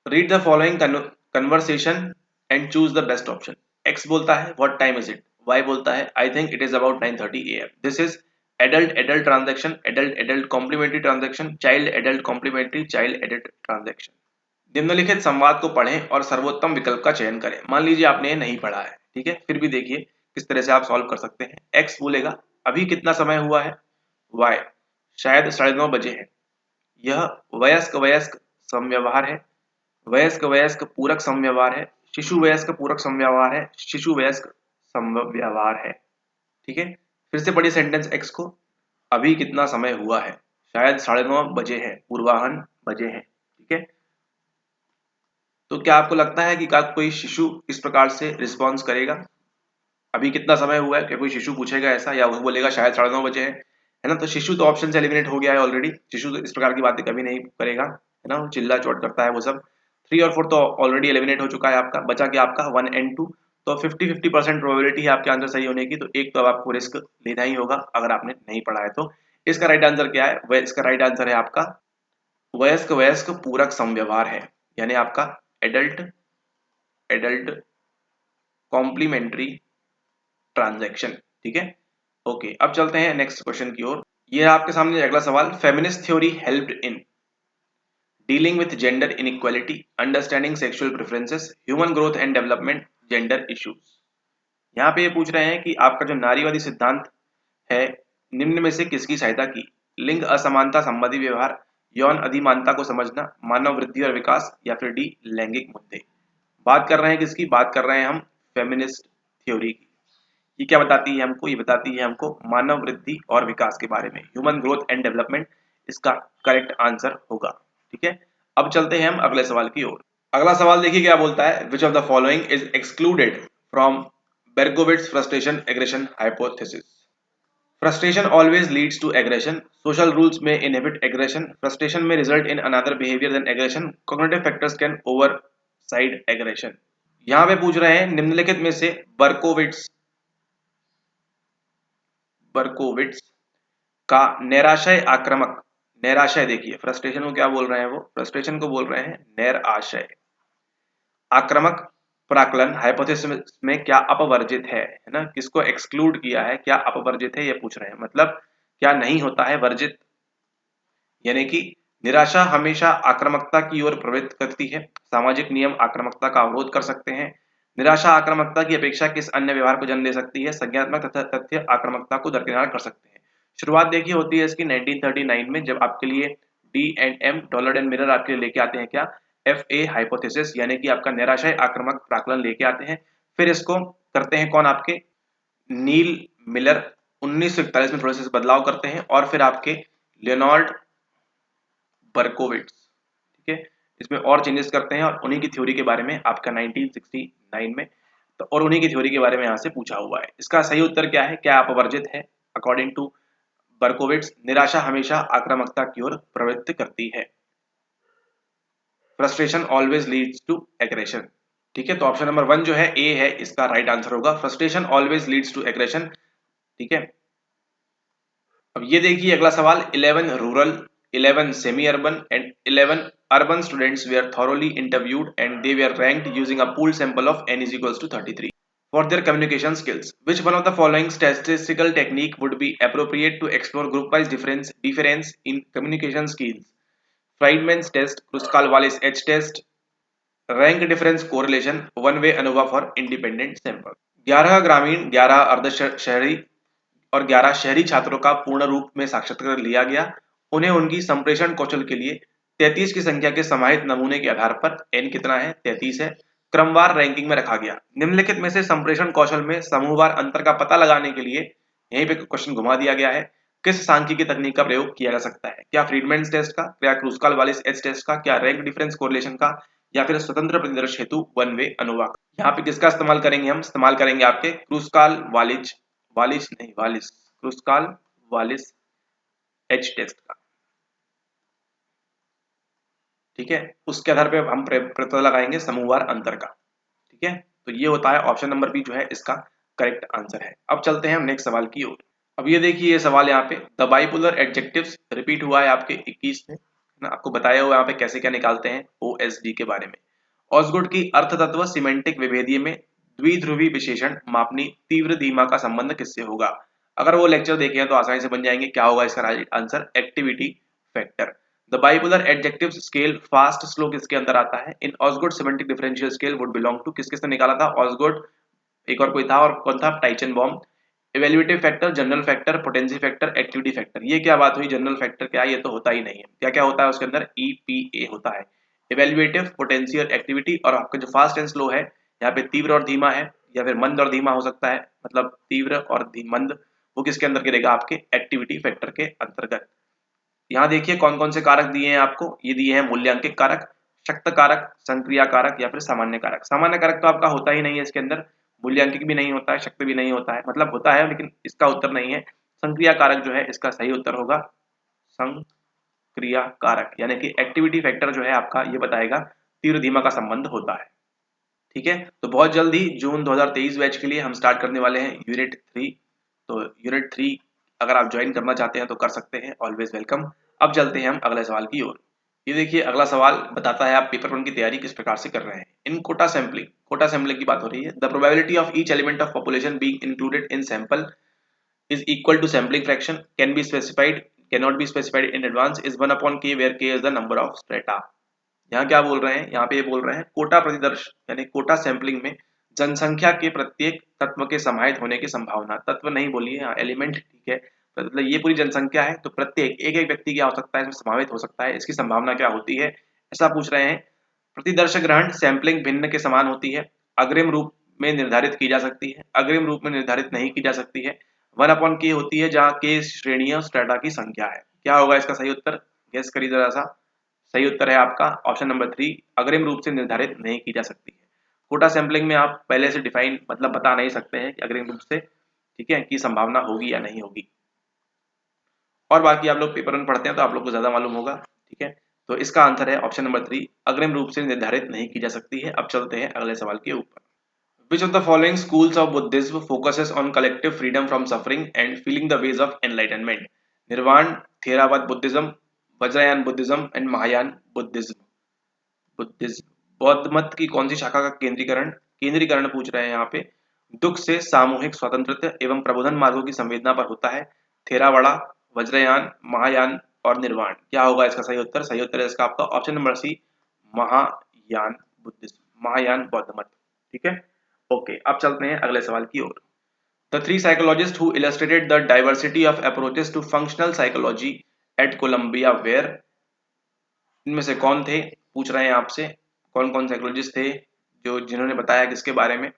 Read the following conversation and choose the best option. X बोलता है what time is it, Y बोलता है I think it is about 9:30 AM। This is adult adult transaction, adult adult complementary transaction, child adult complementary child adult transaction. निम्नलिखित संवाद को पढ़ें और सर्वोत्तम विकल्प का चयन करें। मान लीजिए आपने ये नहीं पढ़ा है, ठीक है, फिर भी देखिए किस तरह से आप सॉल्व कर सकते हैं। X बोलेगा अभी कितना समय हुआ है, Y शायद 9:30 बजे है। यह वयस्क वयस्क समव्यवहार है, वयस्क वयस्क पूरक समव्यवहार है, शिशु वयस्क पूरक समव्यवहार है, शिशु वयस्क समव्यवहार है। ठीक है, फिर से पढ़िए सेंटेंस एक्स को। अभी कितना समय हुआ है, शायद 9:30 बजे है, पूर्वाहन बजे हैं। ठीक है, तो क्या आपको लगता है कि क्या कोई शिशु इस प्रकार से रिस्पॉन्स करेगा? अभी कितना समय हुआ है, क्या कोई शिशु पूछेगा ऐसा, या वो बोलेगा शायद 9:30 बजे है ना। तो शिशु तो ऑप्शन से एलिमिनेट हो गया है ऑलरेडी, शिशु तो इस प्रकार की बातें कभी नहीं करेगा, है ना, वो चिल्ला चोट करता है वो सब। 3 और 4 तो ऑलरेडी एलिमिनेट हो चुका है आपका, बचा क्या आपका 1 एंड 2। तो 50-50% प्रोबेबिलिटी है आपके आंसर सही होने की, तो एक तो अब आपको रिस्क लेना ही होगा अगर आपने नहीं पढ़ा है तो। इसका राइट आंसर क्या है? इसका राइट आंसर है आपका वयस्क वयस्क पूरक समव्यवहार है, यानी आपका एडल्ट एडल्ट कॉम्प्लीमेंट्री ट्रांजैक्शन। ठीक है, ओके। अब चलते हैं नेक्स्ट क्वेश्चन की ओर। ये आपके सामने अगला सवाल, feminist theory helped in dealing with gender inequality, understanding sexual preferences, human growth and development, gender issues. यहाँ पे ये पूछ रहे हैं कि आपका जो नारीवादी सिद्धांत है निम्न में से किसकी सहायता की? लिंग असमानता संबंधी व्यवहार, यौन अधिमानता को समझना, मानव वृद्धि और विकास, या फिर डी लैंगिक मुद्दे। बात कर रहे हैं किसकी? बात कर रहे हैं हम फेमिनिस्ट थ्योरी की। ये क्या बताती है हमको? ये बताती है हमको मानव वृद्धि और विकास के बारे में, ह्यूमन ग्रोथ एंड डेवलपमेंट इसका करेक्ट आंसर होगा। ठीक है, अब चलते हैं हम अगले सवाल की ओर। अगला सवाल देखिए क्या बोलता है, which of the following is excluded from Berkowitz frustration aggression hypothesis. Frustration always leads to aggression. Social rules may inhibit aggression. Frustration may result in another behavior than aggression. Cognitive factors can overside aggression. यहाँ पे पूछ रहे हैं निम्नलिखित में से बर्कोविट्स का नैराशय आक्रामक, नैराशय देखिए फ्रस्ट्रेशन को क्या बोल रहे हैं, वो फ्रस्ट्रेशन को बोल रहे हैं नैराशय आक्रामक प्राकलन हाइपोथेसिस में क्या अपवर्जित है ना, किसको एक्सक्लूड किया है, क्या अपवर्जित है, ये पूछ रहे हैं। मतलब क्या नहीं होता है वर्जित, यानी कि निराशा हमेशा आक्रामकता की ओर प्रवृत्त करती है, सामाजिक नियम आक्रामकता का अवरोध कर सकते हैं, निराशा आक्रामकता की अपेक्षा किस अन्य व्यवहार को जन्म दे सकती है, संज्ञानात्मक तथा तथ्य आक्रामकता को दरकिनार कर सकते हैं। शुरुआत देखिए होती है इसकी 1939 में, जब आपके लिए D&M डॉलर एंड मिरर आपके लिए लेके आते हैं क्या, FA हाइपोथेसिस, यानी कि आपका निराशय आक्रामक प्राकलन लेके आते हैं। फिर इसको करते हैं कौन, आपके नील मिलर 1941 में थोड़े से बदलाव करते हैं, और फिर आपके लियोनार्ड बर्कोविट्स, ठीक है, इसमें और चेंजेस करते हैं, और उन्हीं की थ्योरी के बारे में आपका 1969 में तो, और उन्हीं की थ्योरी के बारे में यहाँ से पूछा हुआ है। इसका सही उत्तर क्या है, क्या अपवर्जित है? अकॉर्डिंग टू बर्कोविट्स निराशा हमेशा आक्रामकता की ओर प्रवृत्त करती है। Frustration always leads to aggression. ठीक है, तो ऑप्शन नंबर 1 जो है ए है इसका राइट आंसर होगा, frustration always leads to aggression. ठीक है, अब ये देखिए अगला सवाल, 11 rural, 11 semi urban and 11 urban students were thoroughly interviewed and they were ranked using a pooled sample of n is equals to 33 for their communication skills. Which one of the following statistical technique would be appropriate to explore group-wise difference in communication skills? Friedman's test, Kruskal-Wallis H test, rank difference correlation, one-way ANOVA for independent sample. 11 ग्रामीण, 11 अर्ध शहरी और 11 शहरी छात्रों का पूर्ण रूप में साक्षात्कार लिया गया। उन्हें उनकी संप्रेषण कौशल के लिए 33 की संख्या के समाहित नमूने के आधार पर n कितना है, 33 है, क्रमवार रैंकिंग में रखा गया। निम्नलिखित में से संप्रेषण कौशल में समूहवार अंतर का पता लगाने के लिए यहीं पे क्वेश्चन घुमा दिया गया है, किस सांख्यिकी तकनीक का प्रयोग किया जा सकता है? क्या फ्रीडमैन टेस्ट का, क्या क्रूस्काल-वालिस एच टेस्ट का, क्या रैंक डिफरेंस कोरिलेशन का, या फिर स्वतंत्र प्रतिदर्श हेतु वन वे अनोवा? यहाँ पे किसका इस्तेमाल करेंगे? हम इस्तेमाल करेंगे आपके क्रूस्काल-वालिस क्रूस्काल-वालिस एच टेस्ट का। ठीक है, उसके आधार पे हम पता लगाएंगे समूहवार अंतर का। ठीक है, तो ये होता है ऑप्शन नंबर बी जो है इसका करेक्ट आंसर है। अब चलते हैं हम नेक्स्ट सवाल की ओर। अब ये देखिए ये सवाल यहाँ पे, द बाइपोलर एडजेक्टिव्स रिपीट हुआ है आपके 21 में, है ना, आपको बताया हुआ यहाँ पे कैसे क्या निकालते हैं ओएसडी के बारे में। ऑसगुड की अर्थ तत्व सिमेंटिक विभेदीय में द्विध्रुवी विशेषण मापनी तीव्र धीमा का संबंध किससे होगा? अगर वो लेक्चर देखे हैं तो आसानी से बन जाएंगे। क्या होगा इसका right answer? Activity factor. The bipolar adjective scale fast slow किसके अंदर आता है? In Osgood semantic differential scale would belong to, किस किसने निकाला था? ऑसगुड, एक और कोई था, और कौन था? Tannenbaum. Evaluative factor, general factor, potency factor, activity factor. ये क्या बात हुई? जनरल फैक्टर क्या है? ये तो होता ही नहीं है। क्या क्या होता है उसके अंदर? ईपीए होता है, इवेल्युएटिव, पोटेंसी और एक्टिविटी। और आपका जो फास्ट एंड स्लो है यहाँ पे तीव्र और धीमा है, या फिर मंद और धीमा हो सकता है, मतलब तीव्र और मंद, वो किसके अंदर गिरेगा? आपके एक्टिविटी फैक्टर के अंतर्गत। यहाँ देखिए कौन कौन से कारक दिए हैं आपको, ये दिए हैं मूल्यांकित कारक, शक्त कारक, संक्रिया कारक, या फिर सामान्य कारक। सामान्य कारक तो आपका होता ही नहीं है इसके अंदर, मूल्यांकित भी नहीं होता है, शक्त भी नहीं होता है, मतलब होता है लेकिन इसका उत्तर नहीं है। संक्रिया कारक जो है इसका सही उत्तर होगा संक्रिया कारक, यानी कि एक्टिविटी फैक्टर जो है आपका ये बताएगा तीव्र धीमा का संबंध होता है। ठीक है, तो बहुत जल्द ही जून 2023 बैच के लिए हम स्टार्ट करने वाले हैं यूनिट 3। तो यूनिट 3 अगर आप ज्वाइन करना चाहते हैं तो कर सकते हैं, ऑलवेज वेलकम। अब चलते हैं हम अगले सवाल की ओर। ये देखिए अगला सवाल बताता है आप पेपर 1 की तैयारी किस प्रकार से कर रहे हैं। इन कोटा सैंपलिंग की बात हो रही है। The probability of each element of population being included in sample is equal to sampling fraction, can be specified, cannot be specified in advance, is 1 upon k where k is the number of strata। यहाँ क्या बोल रहे हैं? यहाँ पे ये बोल रहे हैं कोटा प्रतिदर्श यानी कोटा सैंपलिंग में जनसंख्या के प्रत्येक तत्व के समाहित होने की संभावना, तत्व नहीं बोलिए यहाँ, एलिमेंट, ठीक है, मतलब ये पूरी जनसंख्या है तो प्रत्येक एक एक व्यक्ति क्या हो सकता है, इसमें समाहित हो सकता है, इसकी संभावना क्या होती है, ऐसा पूछ रहे हैं। प्रतिदर्श ग्रहण सैंपलिंग भिन्न के समान होती है, अग्रिम रूप में निर्धारित की जा सकती है, अग्रिम रूप में निर्धारित नहीं की जा सकती है, 1 अपॉन के होती है जहाँ के श्रेणियों स्ट्रेटा की संख्या है। क्या होगा इसका सही उत्तर? गेस करिए जरा सा। सही उत्तर है आपका ऑप्शन नंबर 3, अग्रिम रूप से निर्धारित नहीं की जा सकती है। कोटा सैंपलिंग में आप पहले से डिफाइन मतलब बता नहीं सकते हैं कि अग्रिम रूप से, ठीक है, की संभावना होगी या नहीं होगी। और बाकी आप लोग पेपर 1 पढ़ते हैं तो आप लोग को ज्यादा मालूम होगा। ठीक है, तो इसका आंसर है ऑप्शन नंबर 3, अग्रिम रूप से निर्धारित नहीं की जा सकती है। अब चलते हैं अगले सवाल के ऊपर। Which of the following schools of Buddhism focuses on collective freedom from suffering and feeling the ways of enlightenment? Nirvana, Theravada Buddhism, Vajrayana Buddhism and Mahayana Buddhism. बौद्ध मत की कौन सी शाखा का केंद्रीकरण पूछ रहे हैं यहाँ पे? दुख से सामूहिक स्वतंत्रता एवं प्रबोधन मार्गों की संवेदना पर होता है। थेरावाड़ा, वज्रयान, महायान और निर्वाण। क्या होगा इसका सही उत्तर? सही उत्तर है इसका आपका option number C, Mahayana Buddhism, Mahayana बौद्ध मत। ठीक है, ओके, अब चलते हैं अगले सवाल की ओर। The 3 psychologist who illustrated the diversity of approaches to functional psychology at Columbia were, इनमें से कौन थे? पूछ रहे हैं आपसे कौन कौन साइकोलॉजिस्ट थे जो जिन्होंने बताया किसके बारे में?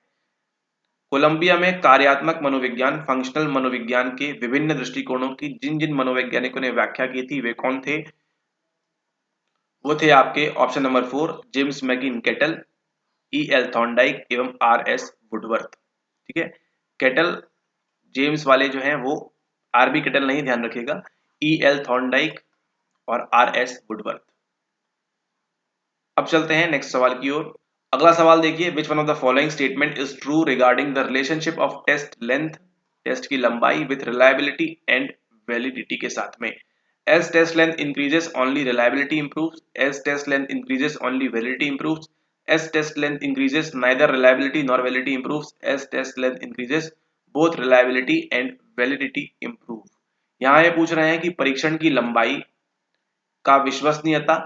कोलंबिया में कार्यात्मक मनोविज्ञान, फंक्शनल मनोविज्ञान के विभिन्न दृष्टिकोणों की जिन जिन मनोवैज्ञानिकों ने व्याख्या की थी वे कौन थे? वो थे आपके option number 4, James McKeen Cattell, E.L. Thorndike एवं R.S. वुडवर्थ। ठीक है, केटल जेम्स वाले जो हैं वो R.B. केटल नहीं, ध्यान रखिएगा, E.L. थॉर्नडाइक और R.S. वुडवर्थ। अब चलते हैं नेक्स्ट सवाल की ओर। अगला सवाल देखिए, which one of the following statement is true regarding the relationship of test length, test की लंबाई विथ रिलायबिलिटी एंड वैलिडिटी के साथ में। As test length increases only reliability improves, as test length increases only validity improves, as test length increases neither reliability nor validity improves, as test length increases both reliability and validity improve. यहाँ ये पूछ रहे हैं कि परीक्षण की लंबाई का विश्वसनीयता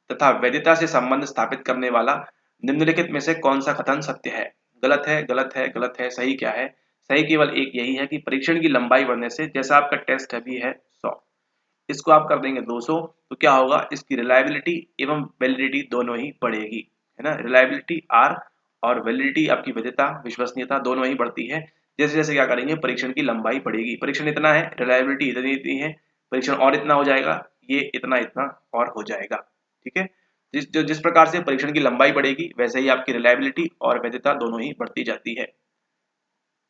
तथा वैधता से संबंध स्थापित करने वाला निम्नलिखित में से कौन सा कथन सत्य है। गलत है, गलत है, गलत है, सही क्या है? सही केवल एक यही है कि परीक्षण की लंबाई बढ़ने से, जैसा आपका टेस्ट अभी है 100, इसको आप कर देंगे 200, तो क्या होगा, इसकी रिलायबिलिटी एवं वैलिडिटी दोनों ही बढ़ेगी, है ना। रिलायबिलिटी आर और वैलिडिटी आपकी वैधता, विश्वसनीयता दोनों ही बढ़ती है जैसे जैसे क्या करेंगे, परीक्षण की लंबाई बढ़ेगी। परीक्षण इतना है, रिलायबिलिटी इतनी है, परीक्षण और इतना हो जाएगा, ये इतना इतना और हो जाएगा। ठीक है, जिस प्रकार से परीक्षण की लंबाई बढ़ेगी वैसे ही आपकी रिलायबिलिटी और वैधता दोनों ही बढ़ती जाती है।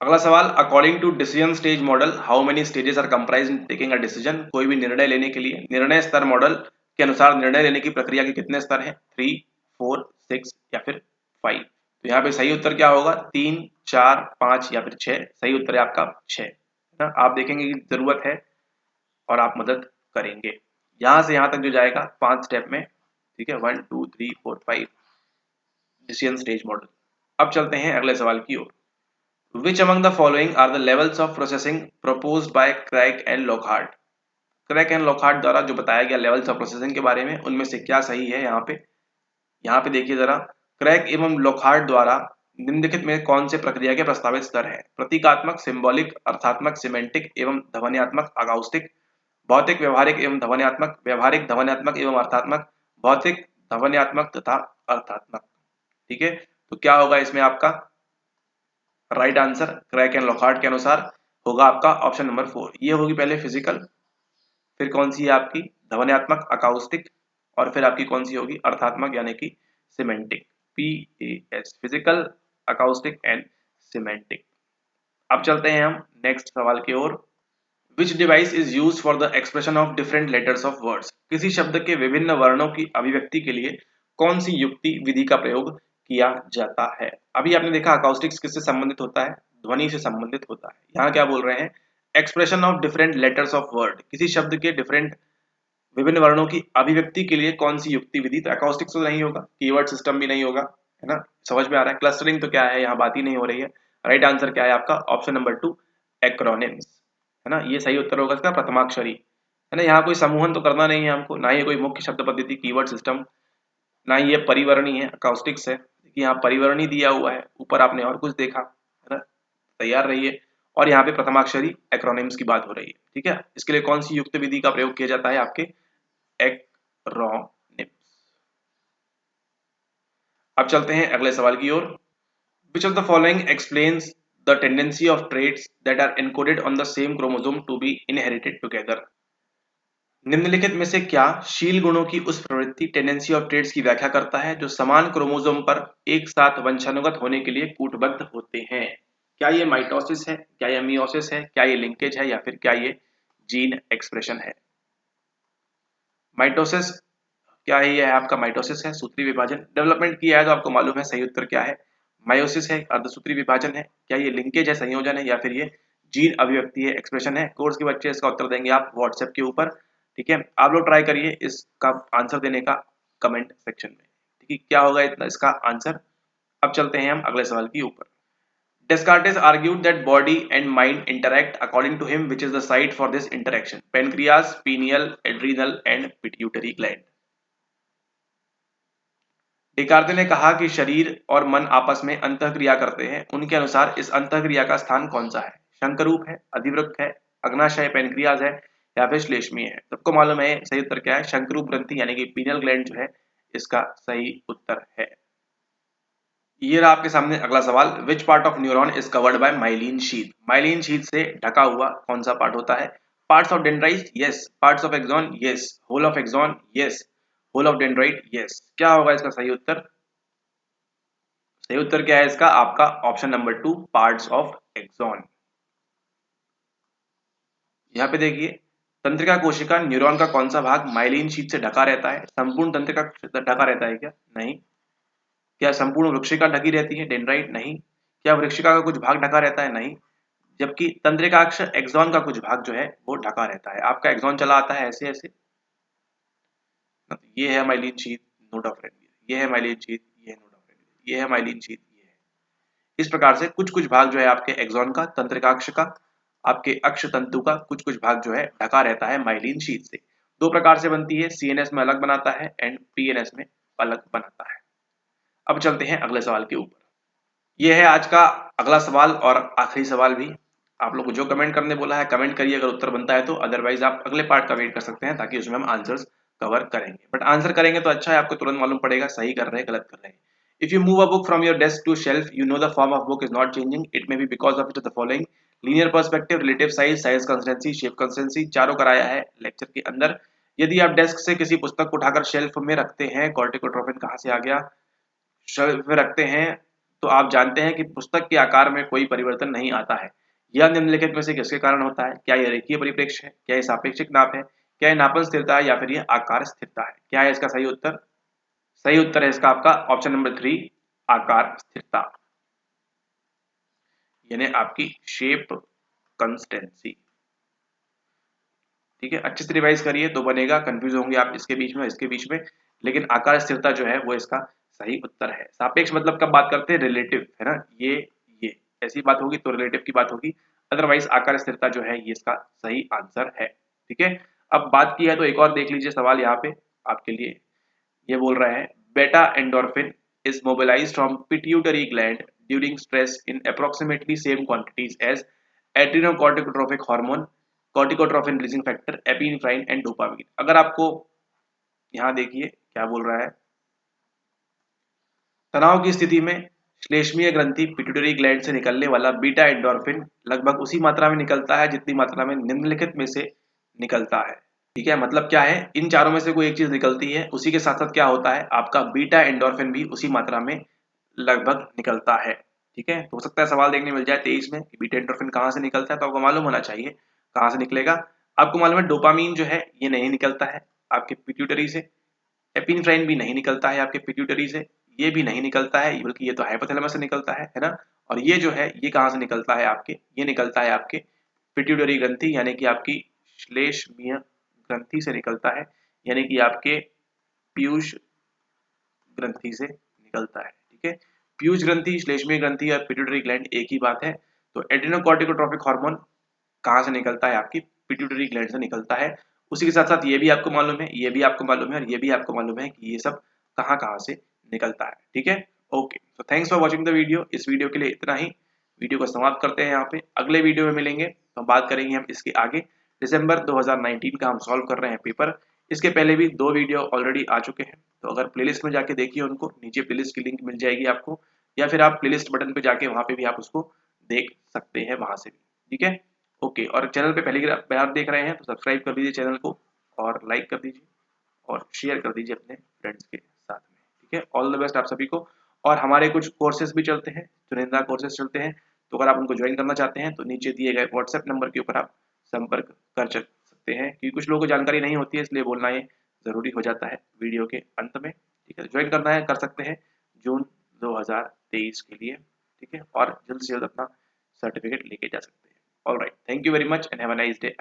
अगला सवाल, according to decision stage model how many stages are comprise in taking a decision. कोई भी निर्णय लेने के लिए निर्णय स्तर मॉडल के अनुसार निर्णय लेने की प्रक्रिया के कितने स्तर हैं? 3, 4, 6 या फिर 5। तो यहाँ पे सही उत्तर क्या होगा? 3, 4, 5 या फिर 6। सही उत्तर है आपका 6, है ना। आप देखेंगे कि जरूरत है और आप मदद करेंगे। यहाँ से यहाँ तक जो जाएगा 5 स्टेप में, ठीक है, 1, 2, 3, 4, 5 डिसीजन स्टेज मॉडल। अब चलते हैं अगले सवाल की ओर। Which among the following are the levels of processing proposed by Craig and Lockhart? Crack and Lockhart द्वारा जो बताया गया लेवल्स ऑफ प्रोसेसिंग के बारे में, उनमें से क्या सही है? यहाँ पे देखिए जरा, क्रैक एवं लॉकहार्ट द्वारा निम्नलिखित में कौन से प्रक्रिया के प्रस्तावित स्तर हैं? प्रतीकात्मक, सिंबॉलिक, अर्थात्मक, सिमेंटिक एवं ध्वन्यात्मक, अकाउस्टिक, भौतिक, व्यवहारिक एवं ध्वन्यात्मक, व्यवहारिक, ध्वन्यात्मक एवं अर्थात्मक, भौतिक, ध्वन्यात्मक तथा अर्थात्मक। ठीक है, तो क्या होगा इसमें आपका right answer crack and Lockhart के अनुसार होगा आपका ऑप्शन नंबर 4। ये होगी पहले फिजिकल, फिर कौन सी है आपकी ध्वन्यात्मक, अकाउस्टिक, और फिर आपकी कौन सी होगी अर्थात्मक यानी कि semantic. PAS, physical, acoustic and semantic. अब चलते हैं हम नेक्स्ट सवाल की ओर। Which device is use for the expression of different letters of words. किसी शब्द के विभिन्न वर्णों की अभिव्यक्ति के लिए कौन सी युक्ति विधि का प्रयोग किया जाता है? अभी आपने देखा अकाउस्टिक्स किससे संबंधित होता है? ध्वनि से संबंधित होता है। यहाँ क्या बोल रहे हैं? Expression of different letters of word, किसी शब्द के डिफरेंट विभिन्न वर्णों की अभिव्यक्ति के लिए कौन सी युक्ति विधि? तो अकाउस्टिक्स तो नहीं होगा, कीवर्ड सिस्टम भी नहीं होगा, है ना। समझ में आ रहा है? क्लस्टरिंग तो क्या है, यहाँ बात ही नहीं हो रही है। राइट आंसर क्या है आपका ऑप्शन नंबर 2, एक्रोनिम्स, है ना। ये सही उत्तर होगा इसका, प्रथमाक्षरी, है ना। यहाँ कोई समूहन तो करना नहीं है हमको, ना ही कोई मुख्य शब्द पद्धति कीवर्ड सिस्टम, ना ही ये परिवर्णी है, अकाउस्टिक्स है। यहाँ परिवर्णी दिया हुआ है, ऊपर आपने और कुछ देखा, है ना। तैयार रहिए। और यहाँ पे प्रथमाक्षरी एक्रोनिम्स की बात हो रही है, ठीक है। इसके लिए कौन सी युक्त विधि का प्रयोग किया जाता है? आपके एक्रोनिम्स। अब चलते हैं अगले सवाल की ओर। Which of the following explains the tendency of traits that are encoded on the same chromosome to be inherited together? निम्नलिखित में से क्या शील गुणों की उस प्रवृत्ति टेंडेंसी ऑफ ट्रेट्स की व्याख्या करता है जो समान क्रोमोसोम पर एक साथ वंशानुगत होने के लिए कूटबद्ध होते हैं? क्या ये माइटोसिस है, क्या ये मियोसिस है, क्या ये लिंकेज है, या फिर क्या ये जीन एक्सप्रेशन है? माइटोसिस क्या है? ये है आपका माइटोसिस है, सूत्री विभाजन। डेवलपमेंट किया है तो आपको मालूम है सही उत्तर क्या है, मायोसिस है, अर्धसूत्री विभाजन है। क्या ये लिंकेज है, संयोजन है, या फिर ये जीन अभिव्यक्ति है, एक्सप्रेशन है? कोर्स के बच्चे इसका उत्तर देंगे आप व्हाट्सएप के ऊपर, ठीक है। आप लोग ट्राई करिए इसका आंसर देने का कमेंट सेक्शन में, ठीक है, क्या होगा इतना इसका आंसर। अब चलते हैं हम अगले सवाल की ऊपर। Descartes argued that body and mind interact. According to him, which is the site for this interaction? Pancreas, pineal, adrenal and pituitary gland. डेकार्ते ने कहा कि शरीर और मन आपस में अंतःक्रिया करते हैं। उनके अनुसार इस अंतःक्रिया का स्थान कौन सा है? शंकरूप है, अधिवृक्क है, अग्नाशय पैनक्रियाज है, या फिर श्लेष्मीय है? सबको मालूम है सही उत्तर क्या है, शंकरूप ग्रंथि यानी कि पीनियल ग्लैंड जो है इसका सही उत्तर है। ये रहा आपके सामने अगला सवाल। Which part of neuron is covered by myelin sheath? Myelin sheath से ढका हुआ कौन सा पार्ट होता है? Parts of dendrite, yes. Parts of axon, yes. Whole of axon, yes. Whole of dendrite, yes. क्या होगा इसका सही उत्तर? सही उत्तर क्या है इसका? आपका option number 2, parts of axon. यहाँ पे देखिए तंत्रिका कोशिका न्यूरॉन का कौन सा भाग माइलिन शीट से ढका रहता है? संपूर्ण तंत्रिका ढका रहता है क्या? नहीं। क्या संपूर्ण वृक्षिका ढकी रहती है? डेंड्राइट? नहीं। क्या वृक्षिका का कुछ भाग ढका रहता है? नहीं। जबकि तंत्रिकाक्ष एक्सॉन का कुछ भाग जो है वो ढका रहता है। आपका एक्सॉन चला आता है ऐसे ऐसे, ये है myelin sheath, node of radius, ये है माइलिन शीट, ये है नोड ऑफ रेडियस, ये है माइलिन शीट, ये है। इस प्रकार से कुछ कुछ भाग जो है आपके एक्सॉन का, तंत्रिकाक्ष का, आपके अक्ष तंतु का कुछ कुछ भाग जो है ढका रहता है माइलिन शीट से। दो प्रकार से बनती है, सीएनएस में अलग बनाता है एंड पीएनएस में अलग बनाता है। अब चलते हैं अगले सवाल के ऊपर। यह है आज का अगला सवाल और आखिरी सवाल भी। आप लोग को जो कमेंट करने बोला है कमेंट करिए अगर उत्तर बनता है तो, अदरवाइज आप अगले पार्ट का वेट कर सकते हैं ताकि उसमें हम आंसर्स कवर करेंगे। बट आंसर करेंगे तो अच्छा है, आपको तुरंत मालूम पड़ेगा सही कर रहे हैं गलत कर रहे हैं। If you move a book from your desk to shelf, you know the form of book is not changing, it may be because of it the following: linear perspective, relative size, size consistency, shape consistency. चारों कराया है lecture के अंदर। यदि आप desk से किसी पुस्तक को उठाकर शेल्फ में रखते हैं, कॉर्टिकोट्रोपिन कहाँ से आ गया, शेल्फ में रखते हैं, तो आप जानते हैं कि पुस्तक के आकार में कोई परिवर्तन नहीं आता है। यह निम्नलिखित में से किसके कारण होता है? क्या यह रेखीय परिप्रेक्ष्य है? क्या यह सापेक्षिक नाप है? क्या यह नापन स्थिरता है? या फिर यह आकार स्थिरता है? क्या है इसका सही उत्तर? सही उत्तर है इसका आपका ऑप्शन नंबर 3, आकार स्थिरता, यानी आपकी शेप कंसिस्टेंसी। ठीक है, अच्छे से रिवाइज करिए तो बनेगा, कंफ्यूज होंगे आप इसके बीच में इसके बीच में, लेकिन आकार स्थिरता जो है वो इसका सही उत्तर है। सापेक्ष मतलब कब बात करते हैं? रिलेटिव, है ना, ये ऐसी बात होगी तो रिलेटिव की बात होगी, अदरवाइज आकार स्थिरता जो है ये इसका सही आंसर है। ठीक है, अब बात की है तो एक और देख लीजिए सवाल यहाँ पे आपके लिए। ये बोल रहा है बेटा endorphin is mobilized from pituitary gland during stress in approximately same quantities as adrenocorticotropic hormone, corticotropin releasing factor, epinephrine and dopamine. अगर आपको यहाँ देखिए क्या बोल रहा है, तनाव की स्थिति में श्लेष्मीय ग्रंथि पिट्यूटरी ग्लैंड से निकलने वाला बीटा एंडोर्फिन लगभग उसी मात्रा में निकलता है जितनी मात्रा में निम्नलिखित में से निकलता है। ठीक है, मतलब क्या है, इन चारों में से कोई एक चीज निकलती है, उसी के साथ साथ क्या होता है आपका बीटा एंडोर्फिन भी उसी मात्रा में लगभग निकलता है। ठीक है, तो हो सकता है सवाल देखने मिल जाए 23 में कि बीटा एंडोर्फिन कहाँ से निकलता है, तो आपको मालूम होना चाहिए कहाँ से निकलेगा। आपको मालूम है डोपामीन जो है ये नहीं निकलता है आपके पिट्यूटरी से, एपिनेफ्राइन भी नहीं निकलता है आपके पिट्यूटरी से, ये भी नहीं निकलता है, बल्कि ये तो हाइपोथैलेमस से निकलता है ना। और ये जो है ये कहाँ से निकलता है आपके, ये निकलता है आपके पिट्यूटरी ग्रंथि यानी कि आपकी श्लेष्मीय ग्रंथि से निकलता है, यानी कि आपके पीयूष ग्रंथि से निकलता है। ठीक है, पीयूष ग्रंथि, श्लेष्मीय ग्रंथि और पिट्यूटरी ग्लैंड एक ही बात है। तो एड्रेनोकॉर्टिकोट्रोपिक हार्मोन कहाँ से निकलता है? आपकी पिट्यूटरी ग्लैंड से निकलता है। उसी के साथ साथ ये भी आपको मालूम है, ये भी आपको मालूम है और ये भी आपको मालूम है कि ये सब कहाँ कहाँ से निकलता है। ठीक है, ओके, तो thanks for watching the video. इस वीडियो के लिए इतना ही, वीडियो को समाप्त करते हैं यहाँ पे। अगले वीडियो में मिलेंगे तो बात करेंगे हम इसके आगे। दिसंबर 2019 का हम सॉल्व कर रहे हैं पेपर। इसके पहले भी 2 वीडियो ऑलरेडी आ चुके हैं, तो अगर प्लेलिस्ट में जाके देखिए उनको, नीचे प्लेलिस्ट की लिंक मिल जाएगी आपको, या फिर आप प्लेलिस्ट बटन पे जाके वहाँ पे भी आप उसको देख सकते हैं वहाँ से भी। ठीक है, ओके, और चैनल पे पहली बार देख रहे हैं तो सब्सक्राइब कर दीजिए चैनल को और लाइक कर दीजिए और शेयर कर दीजिए अपने फ्रेंड्स के साथ में। ठीक है, ऑल द बेस्ट आप सभी को। और हमारे कुछ कोर्सेज भी चलते हैं, चुनिंदा कोर्सेज चलते हैं, तो अगर आप उनको ज्वाइन करना चाहते हैं तो नीचे दिए गए व्हाट्सएप नंबर के ऊपर आप संपर्क कर सकते हैं, क्योंकि कुछ लोगों को जानकारी नहीं होती है इसलिए बोलना ये जरूरी हो जाता है वीडियो के अंत में। ठीक है, ज्वाइन करना है कर सकते हैं जून 2023 के लिए। ठीक है, और जल्द से जल्द अपना सर्टिफिकेट लेके जा सकते हैं। All right, thank you very much and have a nice day.